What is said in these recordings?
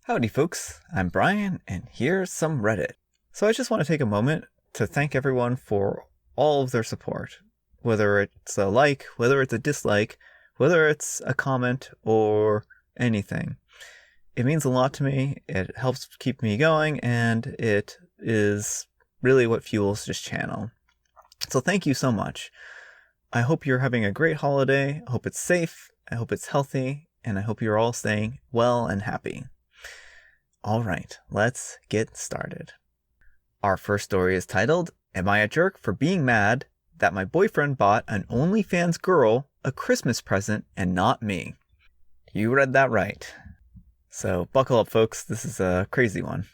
Howdy folks, I'm Brian, and here's some Reddit. So I just want to take a moment to thank everyone for all of their support. Whether it's a like, whether it's a dislike, whether it's a comment, or anything. It means a lot to me, it helps keep me going, and it is really what fuels this channel. So thank you so much. I hope you're having a great holiday, I hope it's safe, I hope it's healthy, and I hope you're all staying well and happy. Alright, let's get started. Our first story is titled, Am I a Jerk for Being Mad That My Boyfriend Bought an OnlyFans Girl a Christmas Present and Not Me? You read that right. So buckle up folks, this is a crazy one.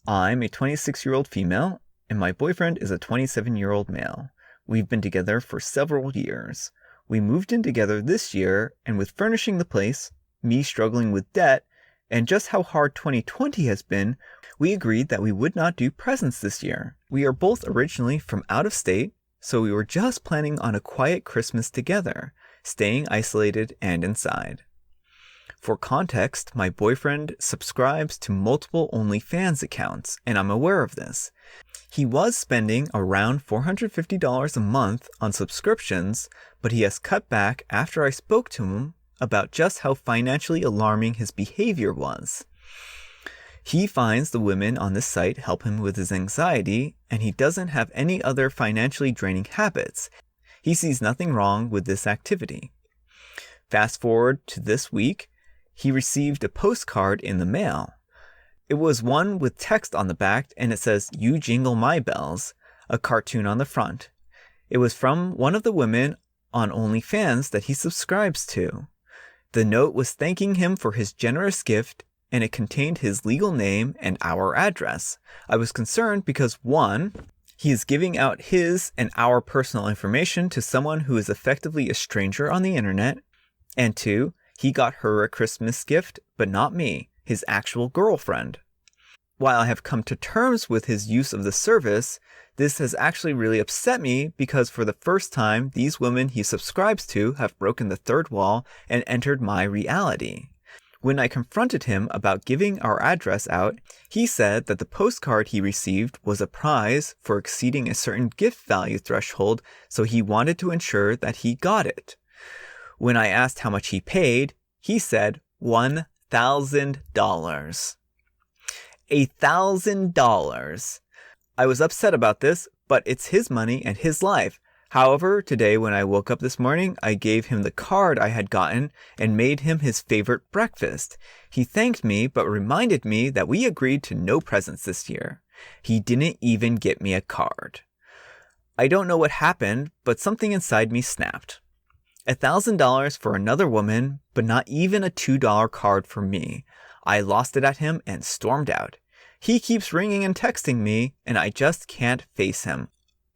I'm a 26-year-old female, and my boyfriend is a 27-year-old male. We've been together for several years. We moved in together this year, and with furnishing the place, me struggling with debt, and just how hard 2020 has been, we agreed that we would not do presents this year. We are both originally from out of state, so we were just planning on a quiet Christmas together, staying isolated and inside. For context, my boyfriend subscribes to multiple OnlyFans accounts, and I'm aware of this. He was spending around $450 a month on subscriptions, but he has cut back after I spoke to him about just how financially alarming his behavior was. He finds the women on this site help him with his anxiety, and he doesn't have any other financially draining habits. He sees nothing wrong with this activity. Fast forward to this week, he received a postcard in the mail. It was one with text on the back, and it says, "You jingle my bells," a cartoon on the front. It was from one of the women on OnlyFans that he subscribes to. The note was thanking him for his generous gift, and it contained his legal name and our address. I was concerned because 1, he is giving out his and our personal information to someone who is effectively a stranger on the internet, and 2, he got her a Christmas gift, but not me, his actual girlfriend. While I have come to terms with his use of the service, this has actually really upset me because for the first time, these women he subscribes to have broken the third wall and entered my reality. When I confronted him about giving our address out, he said that the postcard he received was a prize for exceeding a certain gift value threshold, so he wanted to ensure that he got it. When I asked how much he paid, he said $1,000. $1,000. I was upset about this, but it's his money and his life. However, today when I woke up this morning, I gave him the card I had gotten and made him his favorite breakfast. He thanked me, but reminded me that we agreed to no presents this year. He didn't even get me a card. I don't know what happened, but something inside me snapped. $1,000 for another woman, but not even a $2 card for me. I lost it at him and stormed out. He keeps ringing and texting me, and I just can't face him.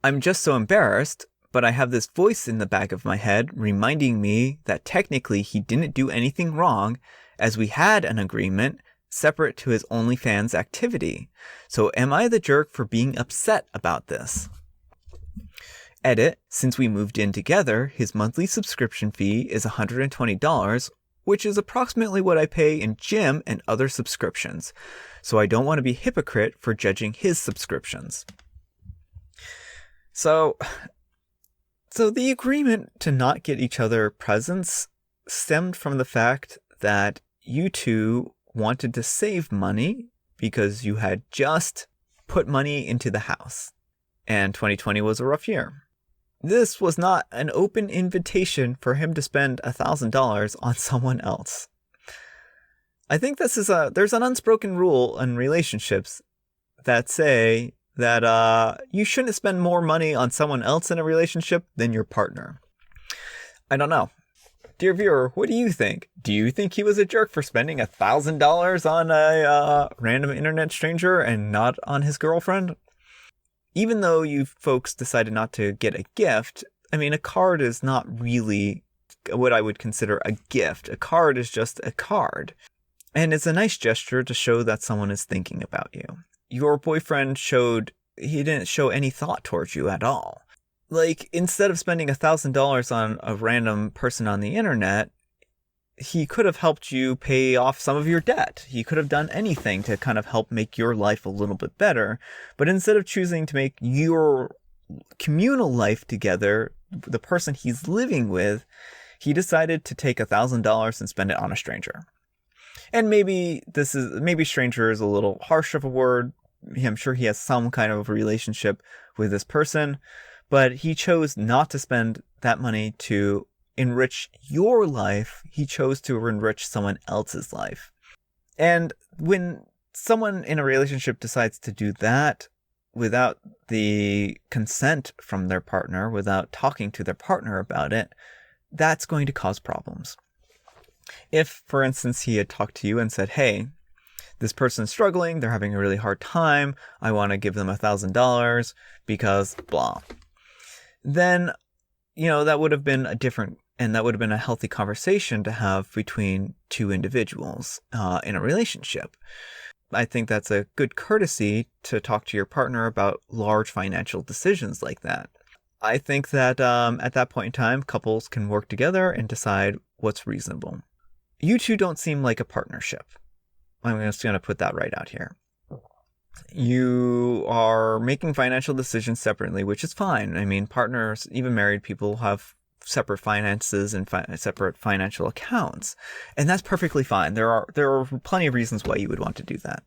I'm just so embarrassed, but I have this voice in the back of my head reminding me that technically he didn't do anything wrong, as we had an agreement separate to his OnlyFans activity. So am I the jerk for being upset about this? Edit, since we moved in together, his monthly subscription fee is $120, which is approximately what I pay in gym and other subscriptions. So I don't want to be a hypocrite for judging his subscriptions. So the agreement to not get each other presents stemmed from the fact that you two wanted to save money because you had just put money into the house. And 2020 was a rough year. This was not an open invitation for him to spend $1,000 on someone else. I think there's an unspoken rule in relationships that say that you shouldn't spend more money on someone else in a relationship than your partner. I don't know. Dear viewer, what do you think? Do you think he was a jerk for spending $1,000 on a random internet stranger and not on his girlfriend? Even though you folks decided not to get a gift, I mean, a card is not really what I would consider a gift. A card is just a card. And it's a nice gesture to show that someone is thinking about you. Your boyfriend he didn't show any thought towards you at all. Like, instead of spending $1,000 on a random person on the internet, he could have helped you pay off some of your debt. He could have done anything to kind of help make your life a little bit better. But instead of choosing to make your communal life together, the person he's living with, he decided to take $1,000 and spend it on a stranger. And maybe stranger is a little harsh of a word. I'm sure he has some kind of relationship with this person, but he chose not to spend that money to enrich your life. He chose to enrich someone else's life. And when someone in a relationship decides to do that without the consent from their partner, without talking to their partner about it, that's going to cause problems. If, for instance, he had talked to you and said, hey, this person's struggling, they're having a really hard time, I want to give them $1,000 because blah, then, that would have been a healthy conversation to have between two individuals in a relationship. I think that's a good courtesy to talk to your partner about large financial decisions like that. I think that at that point in time, couples can work together and decide what's reasonable. You two don't seem like a partnership. I'm just going to put that right out here. You are making financial decisions separately, which is fine. I mean, partners, even married people, have separate finances and separate financial accounts, and that's perfectly fine. There are plenty of reasons why you would want to do that.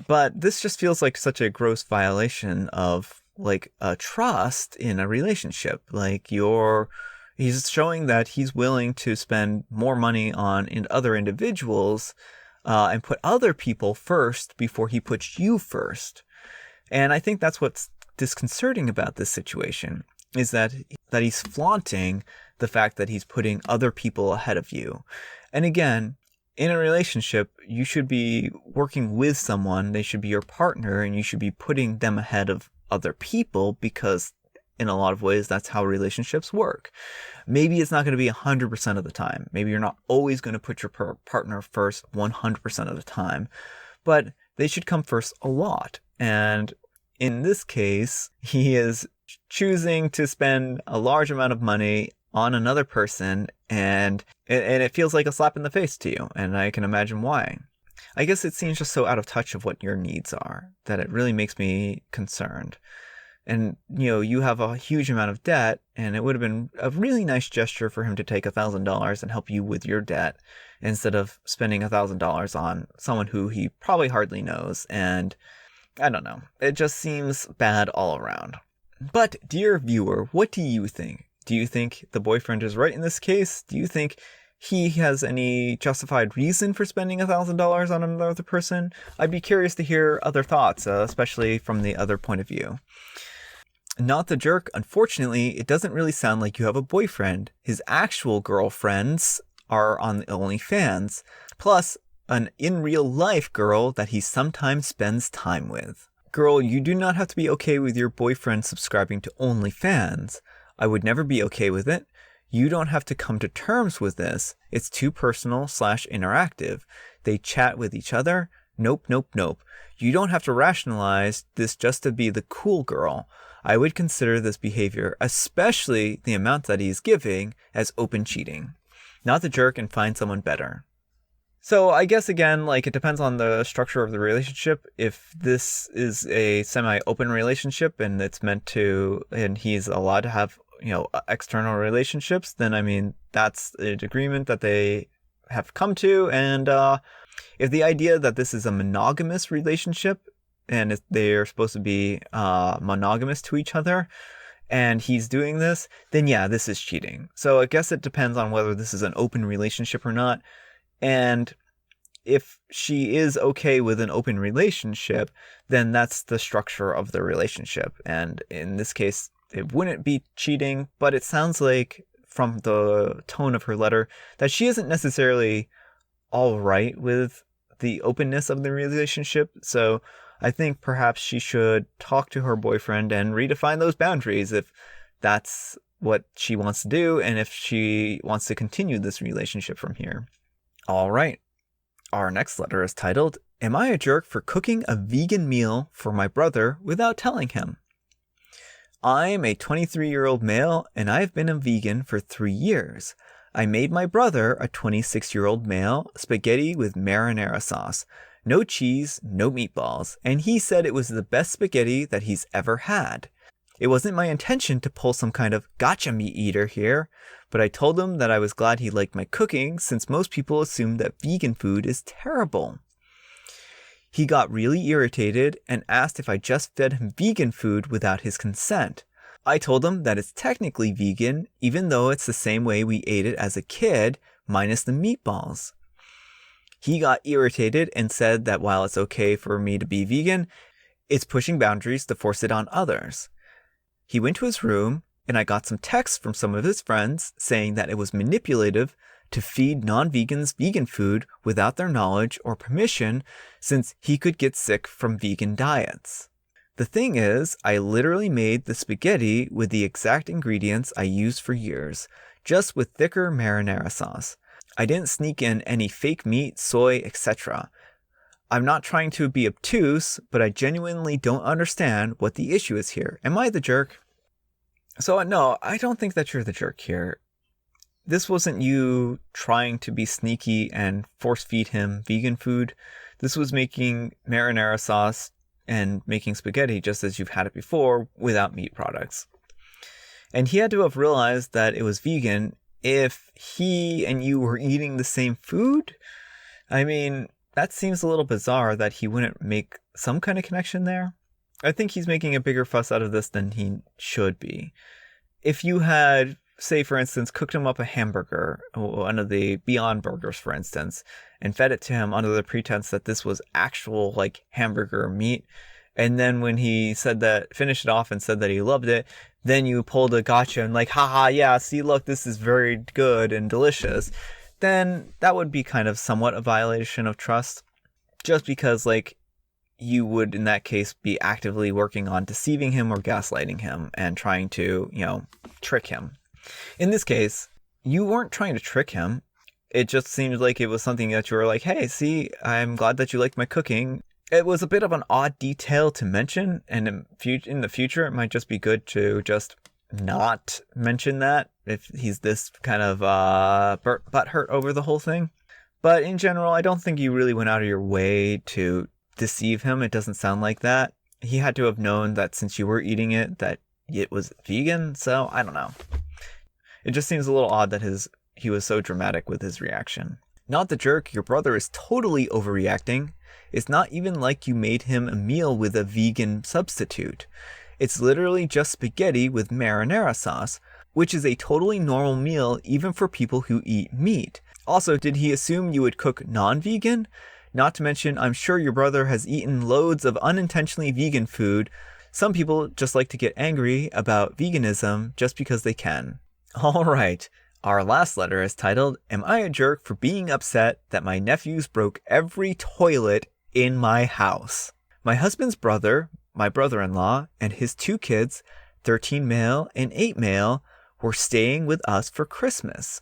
But this just feels like such a gross violation of a trust in a relationship. He's showing that he's willing to spend more money on other individuals and put other people first before he puts you first. And I think that's what's disconcerting about this situation, is that he's flaunting the fact that he's putting other people ahead of you. And again, in a relationship, you should be working with someone, they should be your partner, and you should be putting them ahead of other people, because in a lot of ways, that's how relationships work. Maybe it's not going to be 100% of the time. Maybe you're not always going to put your partner first 100% of the time, but they should come first a lot. And in this case, he is choosing to spend a large amount of money on another person, and it feels like a slap in the face to you, and I can imagine why. I guess it seems just so out of touch of what your needs are that it really makes me concerned. And, you have a huge amount of debt, and it would have been a really nice gesture for him to take $1,000 and help you with your debt instead of spending $1,000 on someone who he probably hardly knows. And I don't know. It just seems bad all around. But, dear viewer, what do you think? Do you think the boyfriend is right in this case? Do you think he has any justified reason for spending $1,000 on another person? I'd be curious to hear other thoughts, especially from the other point of view. Not the jerk, unfortunately, it doesn't really sound like you have a boyfriend. His actual girlfriends are on the OnlyFans, plus an in-real-life girl that he sometimes spends time with. Girl, you do not have to be okay with your boyfriend subscribing to OnlyFans. I would never be okay with it. You don't have to come to terms with this. It's too personal/interactive. They chat with each other. Nope. You don't have to rationalize this just to be the cool girl. I would consider this behavior, especially the amount that he's giving, as open cheating. Not the jerk and find someone better. So I guess, again, it depends on the structure of the relationship. If this is a semi-open relationship and and he's allowed to have, external relationships, then, that's an agreement that they have come to. And if the idea that this is a monogamous relationship, and they are supposed to be monogamous to each other, and he's doing this, then yeah, this is cheating. So I guess it depends on whether this is an open relationship or not. And if she is okay with an open relationship, then that's the structure of the relationship. And in this case, it wouldn't be cheating, but it sounds like from the tone of her letter that she isn't necessarily all right with the openness of the relationship. So I think perhaps she should talk to her boyfriend and redefine those boundaries if that's what she wants to do, and if she wants to continue this relationship from here. All right. Our next letter is titled, Am I a Jerk for Cooking a Vegan Meal for My Brother Without Telling Him? I am a 23-year-old male, and I have been a vegan for 3 years. I made my brother, a 26-year-old male, spaghetti with marinara sauce. No cheese, no meatballs, and he said it was the best spaghetti that he's ever had. It wasn't my intention to pull some kind of gotcha meat eater here, but I told him that I was glad he liked my cooking since most people assume that vegan food is terrible. He got really irritated and asked if I just fed him vegan food without his consent. I told him that it's technically vegan, even though it's the same way we ate it as a kid, minus the meatballs. He got irritated and said that while it's okay for me to be vegan, it's pushing boundaries to force it on others. He went to his room, and I got some texts from some of his friends saying that it was manipulative to feed non-vegans vegan food without their knowledge or permission, since he could get sick from vegan diets. The thing is, I literally made the spaghetti with the exact ingredients I used for years, just with thicker marinara sauce. I didn't sneak in any fake meat, soy, etc. I'm not trying to be obtuse, but I genuinely don't understand what the issue is here. Am I the jerk? So no, I don't think that you're the jerk here. This wasn't you trying to be sneaky and force feed him vegan food. This was making marinara sauce and making spaghetti just as you've had it before without meat products. And he had to have realized that it was vegan if he and you were eating the same food. I mean, that seems a little bizarre that he wouldn't make some kind of connection there. I think he's making a bigger fuss out of this than he should be. If you had, say for instance, cooked him up a hamburger, one of the Beyond Burgers for instance, and fed it to him under the pretense that this was actual like hamburger meat, and then when he said that, finished it off and said that he loved it, then you pulled a gotcha and like, haha, yeah, see, look, this is very good and delicious, then that would be kind of somewhat a violation of trust, just because like you would in that case be actively working on deceiving him or gaslighting him and trying to, trick him. In this case, you weren't trying to trick him. It just seemed like it was something that you were like, hey, see, I'm glad that you liked my cooking. It was a bit of an odd detail to mention, and in the future, it might just be good to just not mention that if he's this kind of butthurt over the whole thing. But in general, I don't think you really went out of your way to deceive him. It doesn't sound like that. He had to have known that since you were eating it, that it was vegan, so I don't know. It just seems a little odd that he was so dramatic with his reaction. Not the jerk, your brother is totally overreacting. It's not even like you made him a meal with a vegan substitute. It's literally just spaghetti with marinara sauce, which is a totally normal meal even for people who eat meat. Also, did he assume you would cook non-vegan? Not to mention, I'm sure your brother has eaten loads of unintentionally vegan food. Some people just like to get angry about veganism just because they can. Alright, our last letter is titled, Am I a Jerk for Being Upset That My Nephews Broke Every Toilet in My House? My husband's brother, my brother-in-law, and his 2 kids, 13 male and 8 male, were staying with us for Christmas.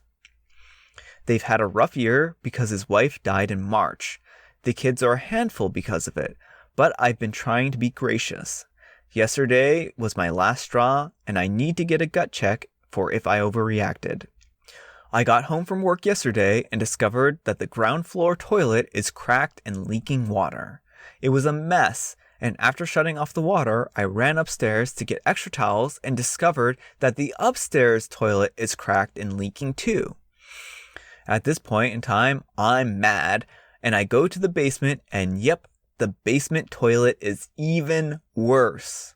They've had a rough year because his wife died in March. The kids are a handful because of it, but I've been trying to be gracious. Yesterday was my last straw, and I need to get a gut check for if I overreacted. I got home from work yesterday and discovered that the ground floor toilet is cracked and leaking water. It was a mess, and after shutting off the water, I ran upstairs to get extra towels and discovered that the upstairs toilet is cracked and leaking too. At this point in time, I'm mad, and I go to the basement, and yep, the basement toilet is even worse.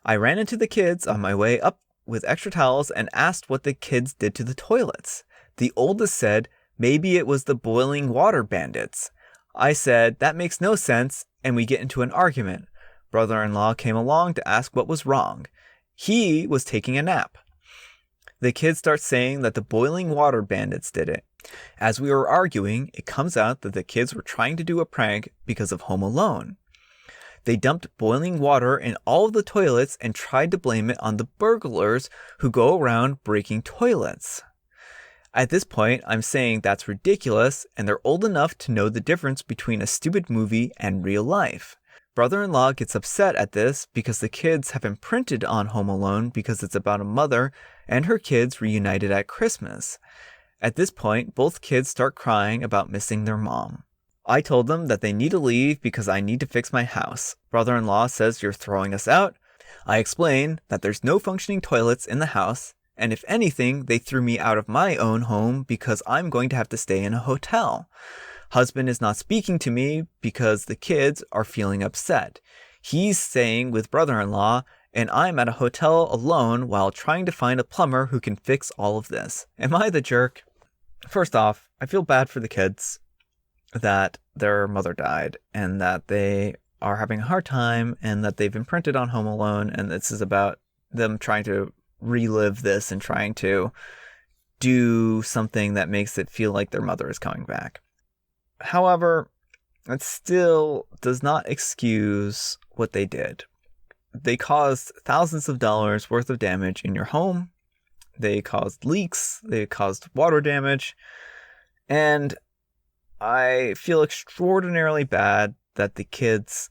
I ran into the kids on my way up with extra towels and asked what the kids did to the toilets. The oldest said, maybe it was the boiling water bandits. I said, that makes no sense, and we get into an argument. Brother-in-law came along to ask what was wrong. He was taking a nap. The kids start saying that the boiling water bandits did it. As we were arguing, it comes out that the kids were trying to do a prank because of Home Alone. They dumped boiling water in all of the toilets and tried to blame it on the burglars who go around breaking toilets. At this point, I'm saying that's ridiculous, and they're old enough to know the difference between a stupid movie and real life. Brother-in-law gets upset at this because the kids have imprinted on Home Alone because it's about a mother and her kids reunited at Christmas. At this point, both kids start crying about missing their mom. I told them that they need to leave because I need to fix my house. Brother-in-law says you're throwing us out. I explain that there's no functioning toilets in the house, and if anything, they threw me out of my own home because I'm going to have to stay in a hotel. Husband is not speaking to me because the kids are feeling upset. He's staying with brother-in-law, and I'm at a hotel alone while trying to find a plumber who can fix all of this. Am I the jerk? First off, I feel bad for the kids that their mother died and that they are having a hard time and that they've imprinted on Home Alone, and this is about them trying to relive this and trying to do something that makes it feel like their mother is coming back. However, it still does not excuse what they did. They caused thousands of dollars worth of damage in your home. They caused leaks. They caused water damage. And I feel extraordinarily bad that the kids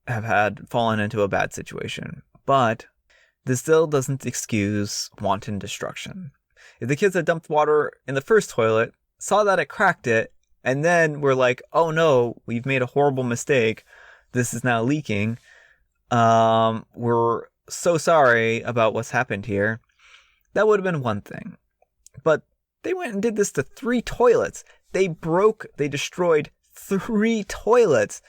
have fallen into a bad situation. But this still doesn't excuse wanton destruction. If the kids had dumped water in the first toilet, saw that it cracked it, and then were like, oh no, we've made a horrible mistake, this is now leaking, we're so sorry about what's happened here, that would have been one thing. But they went and did this to 3 toilets. They destroyed 3 toilets.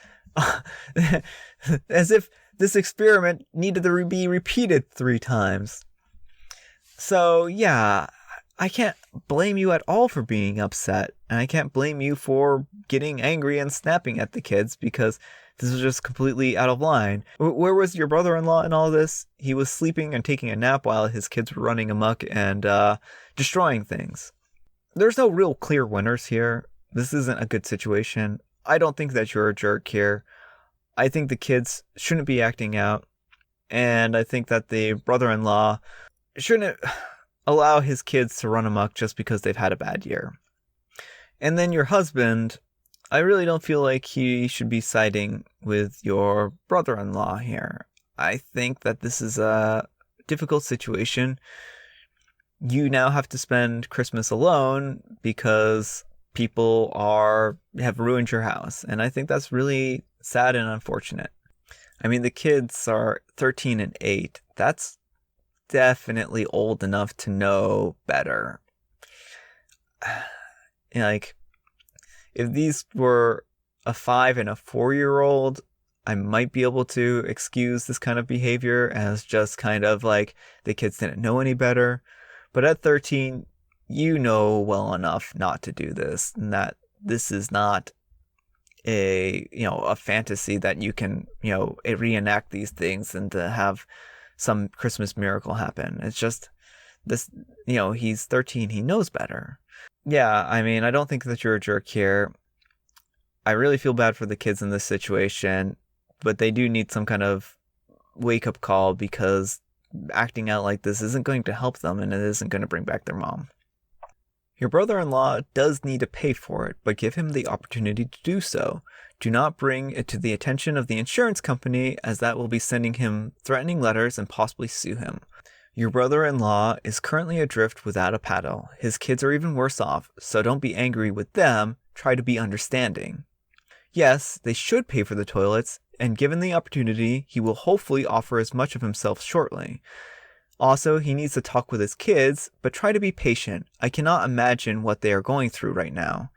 As if this experiment needed to be repeated 3 times. So yeah, I can't blame you at all for being upset, and I can't blame you for getting angry and snapping at the kids because this was just completely out of line. Where was your brother-in-law in all this? He was sleeping and taking a nap while his kids were running amok and destroying things. There's no real clear winners here. This isn't a good situation. I don't think that you're a jerk here. I think the kids shouldn't be acting out, and I think that the brother-in-law shouldn't allow his kids to run amok just because they've had a bad year. And then your husband, I really don't feel like he should be siding with your brother-in-law here. I think that this is a difficult situation. You now have to spend Christmas alone because people have ruined your house, and I think that's really sad and unfortunate. I mean, the kids are 13 and 8. That's definitely old enough to know better. Like, if these were a 5 and a 4-year-old, I might be able to excuse this kind of behavior as just kind of like the kids didn't know any better. But at 13, you know well enough not to do this, and that this is not a fantasy that you can, reenact these things and to have some Christmas miracle happen. It's just this, he's 13, he knows better. Yeah, I mean, I don't think that you're a jerk here. I really feel bad for the kids in this situation, but they do need some kind of wake-up call because acting out like this isn't going to help them, and it isn't going to bring back their mom. Your brother-in-law does need to pay for it, but give him the opportunity to do so. Do not bring it to the attention of the insurance company, as that will be sending him threatening letters and possibly sue him. Your brother-in-law is currently adrift without a paddle. His kids are even worse off, so don't be angry with them, try to be understanding. Yes, they should pay for the toilets, and given the opportunity, he will hopefully offer as much of himself shortly. Also, he needs to talk with his kids, but try to be patient. I cannot imagine what they are going through right now.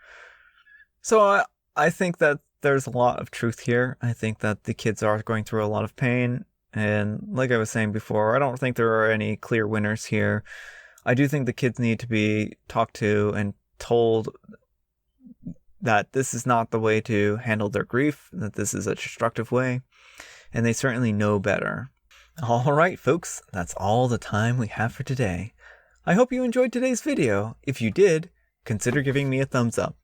So I think that there's a lot of truth here. I think that the kids are going through a lot of pain. And like I was saying before, I don't think there are any clear winners here. I do think the kids need to be talked to and told that this is not the way to handle their grief, that this is a destructive way, and they certainly know better. All right, folks, that's all the time we have for today. I hope you enjoyed today's video. If you did, consider giving me a thumbs up.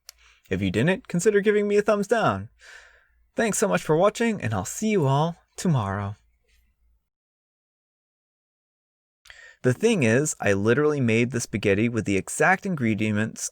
If you didn't, consider giving me a thumbs down. Thanks so much for watching, and I'll see you all tomorrow. The thing is, I literally made the spaghetti with the exact ingredients